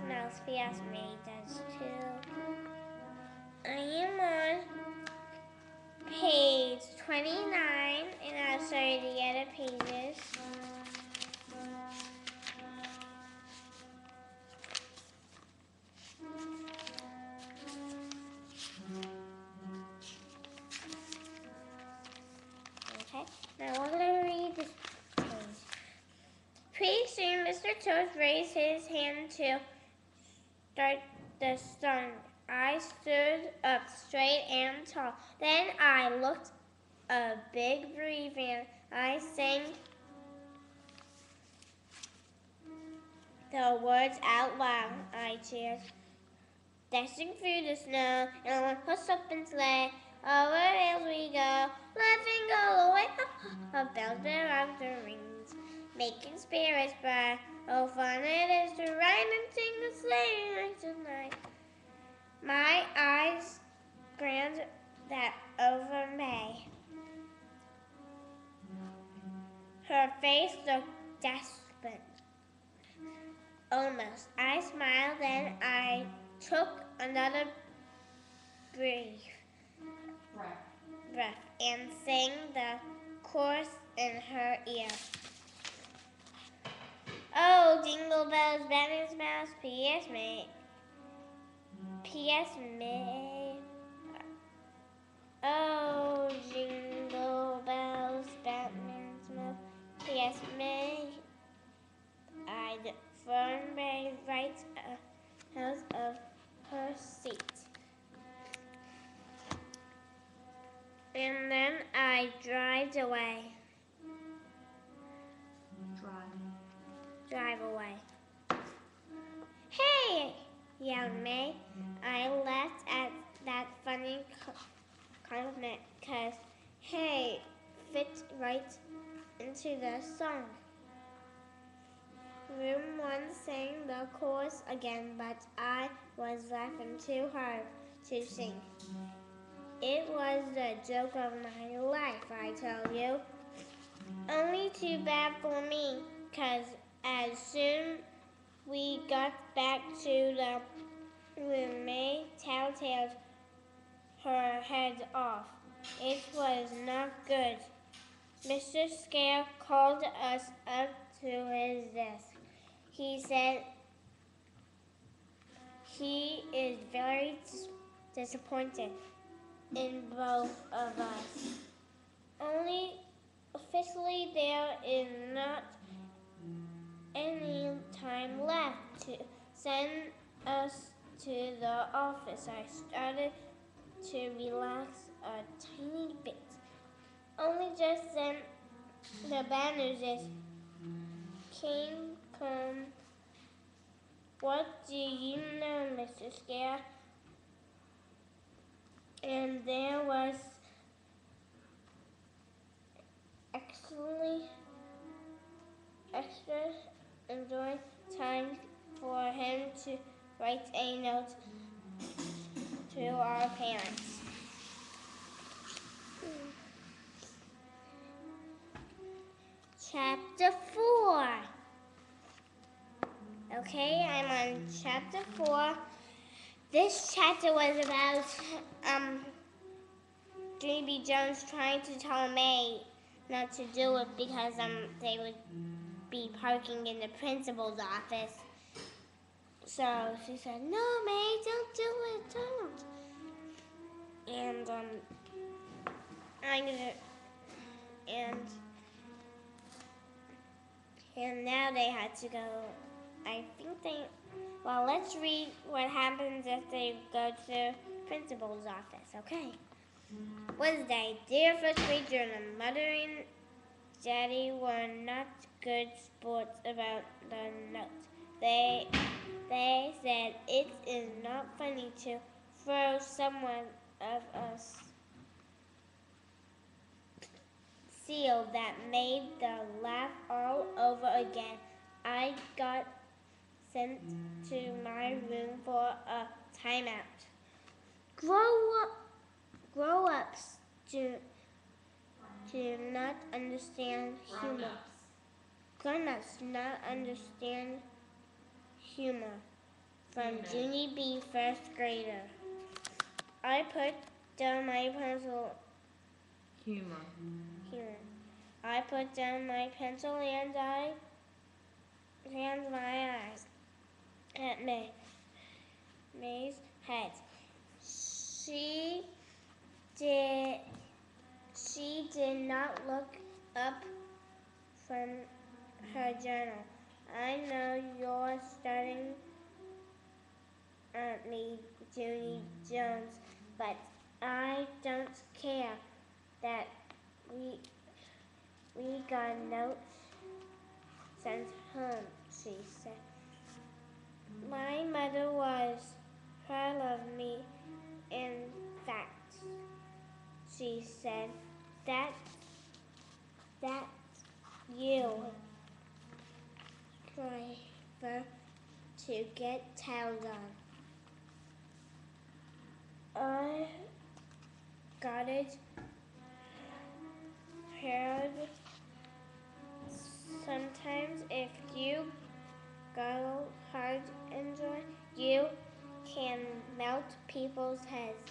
Mouse PS May does too. I am on page 29 and I'll show you the other pages. Okay, now we're going to read this page. Pretty soon, Mr. Toad raised his hand to start the song. I stood up straight and tall. Then I looked a big brave and I sang the words out loud. I cheered, dashing through the snow in one horse open sleigh. Over hills we go, laughing all the way. Bells around the rings, making spirits bright. Oh, fun it is to ride and sing a sleigh ride tonight. My eyes grand that over May. Her face looked desperate. Almost. I smiled, then I took another breath and sang the chorus in her ear. Oh, jingle bells, Batman's mouse, P.S. May. P.S. May. Oh, jingle bells, Batman's mouse, P.S. May. I'd thrown May right out of her seat. And then I drive away. Drive away. Hey, yelled May. I laughed at that funny compliment because hey fit right into the song. Room 1 sang the chorus again, but I was laughing too hard to sing. It was the joke of my life, I tell you. Only too bad for me, 'cause as soon we got back to the room, May tailed her head off. It was not good. Mr. Scare called us up to his desk. He said he is very disappointed in both of us. Only officially there is not any time left to send us to the office. I started to relax a tiny bit. Only just then the bad news is came. What do you know, Mr. Scare? And there was extra enjoy time for him to write a note to our parents. Chapter 4. Okay, I'm on chapter 4. This chapter was about Dreamy Jones trying to tell May not to do it because they would be parking in the principal's office. So she said, "No, May, don't do it, don't." And and now they had to go. Well, let's read what happens if they go to principal's office, okay? Wednesday, dear first grade journal, Mother and Daddy were not good sports about the note. They said it is not funny to throw someone of us seal that made the laugh all over again. I got sent to my room for a timeout. Grown-ups do not understand humor. Grown-ups do not understand humor. from Junie B. first grader. I put down my pencil. Humor. I put down my pencil and I turned my eyes at May's head. She did not look up from her journal. I know you're staring at me, Junie Jones, but I don't care that we got notes sent home, she said. My mother was proud of me. In fact, she said that you driver to get tailed on. I got it heard. Sometimes if you go hard and joy, you can melt people's heads.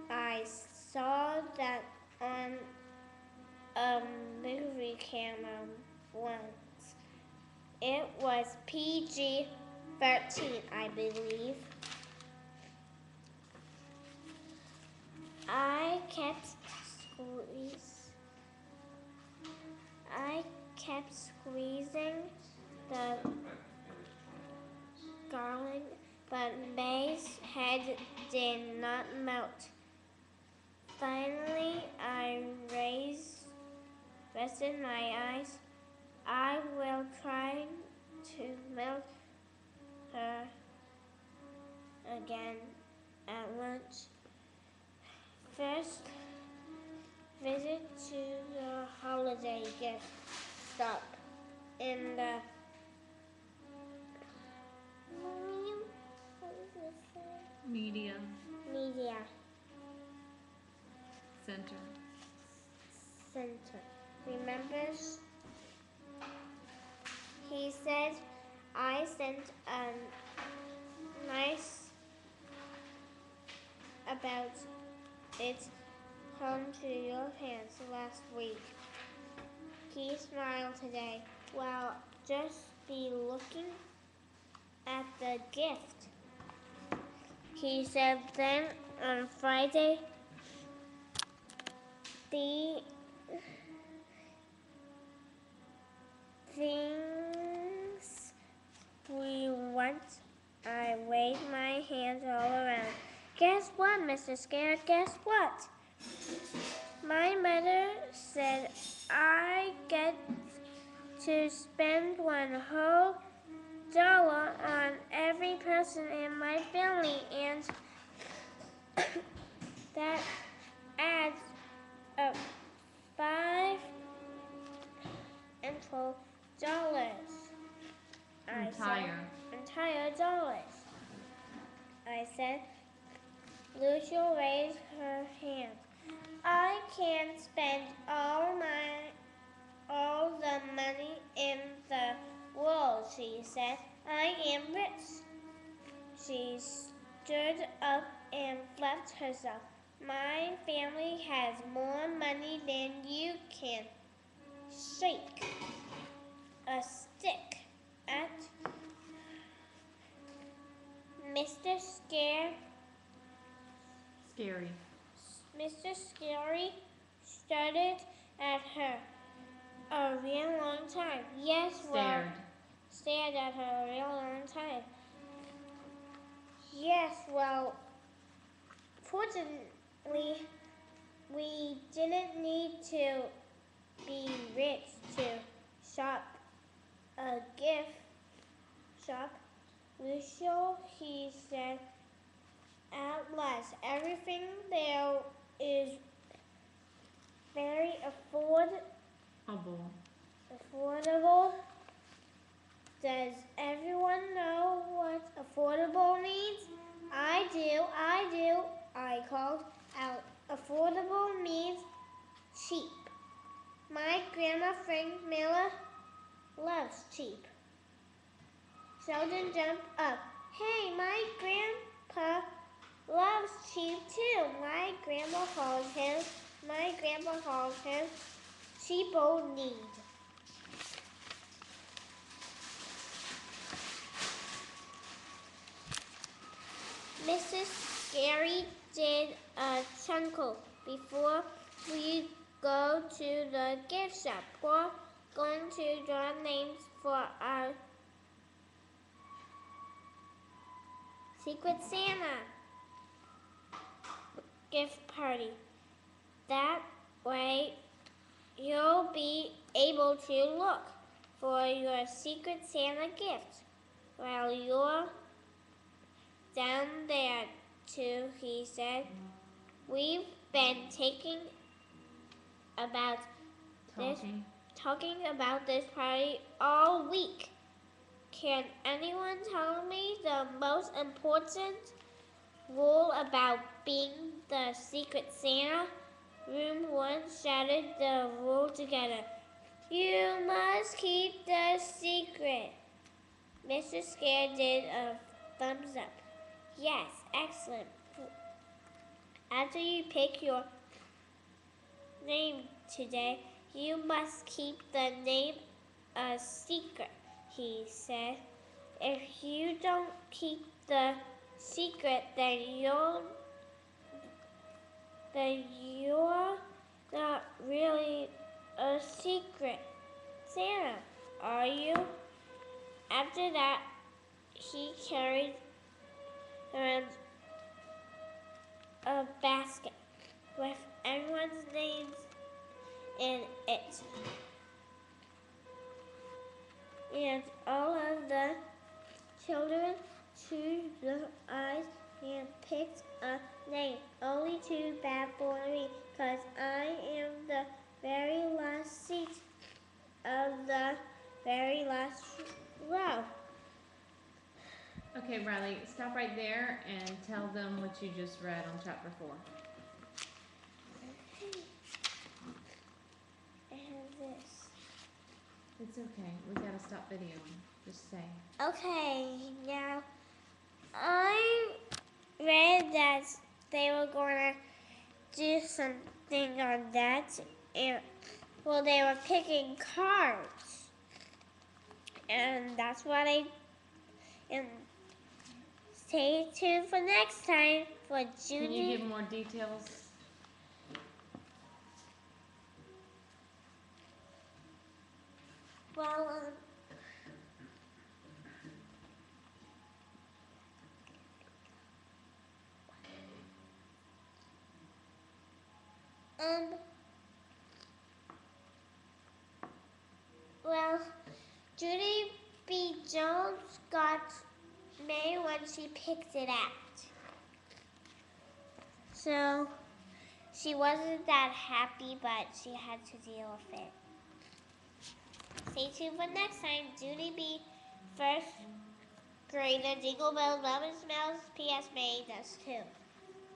I saw that on a movie camera once. It was PG-13, I believe. I kept squeezing the garlic, but May's head did not melt. Finally, I rested my eyes. I will try to melt her again at lunch. First, visit to the holiday gift shop in the Media Center. Remembers? He said, I sent a nice about it home to your hands last week. He smiled today. Well, just be looking at the gift. He said then on Friday, the things we want. I waved my hands all around. Guess what, Mr. Scare? Guess what? My mother said I get to spend $1 whole on every person in my family, and that adds up $5 and $12. Entire dollars. I said. Lucia raised her hand. I can spend all the money in the world, she said. I am rich. She stood up and flapped herself. My family has more money than you can shake a stick at. Mr. Scary started at her a real long time. Yes, stared at her a real long time. Yes, well, fortunately, we didn't need to be rich to shop a gift shop. Lucia, he said, at last, everything there is very affordable. Does everyone know what affordable means? I do. I called out. Affordable means cheap. My grandma Frank Miller loves cheap. Sheldon jumped up. Hey, my grandpa loves sheep too. My grandma calls him sheep old need. Mrs. Scary did a chuckle. Before we go to the gift shop, we're going to draw names for our Secret Santa gift party. That way you'll be able to look for your Secret Santa gift while you're down there too, he said. We've been talking about this party all week. Can anyone tell me the most important rule about being the Secret Santa? Room 1 shouted the rule together. You must keep the secret. Mrs. Scare did a thumbs up. Yes, excellent. After you pick your name today, you must keep the name a secret, he said. If you don't keep the secret, then you're not really a secret Santa, are you? After that, he carried around a basket with everyone's names in it. And all of the children drew their eyes and picked a name. Only too bad for me, because I am the very last seat of the very last row. Okay, Riley, stop right there and tell them what you just read on chapter 4. Okay. I have this. It's okay. We gotta stop videoing. Just say. Okay, now I read that they were going to do something on that, and they were picking cards, and that's what and stay tuned for next time for Judy. Can you give more details? Well, Judy B. Jones got May when she picked it out. So she wasn't that happy, but she had to deal with it. Stay tuned for next time. Judy B. First grader, Jingle Bells, Melvin Smells, P.S. May does too.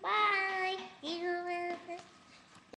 Bye! Jingle bells.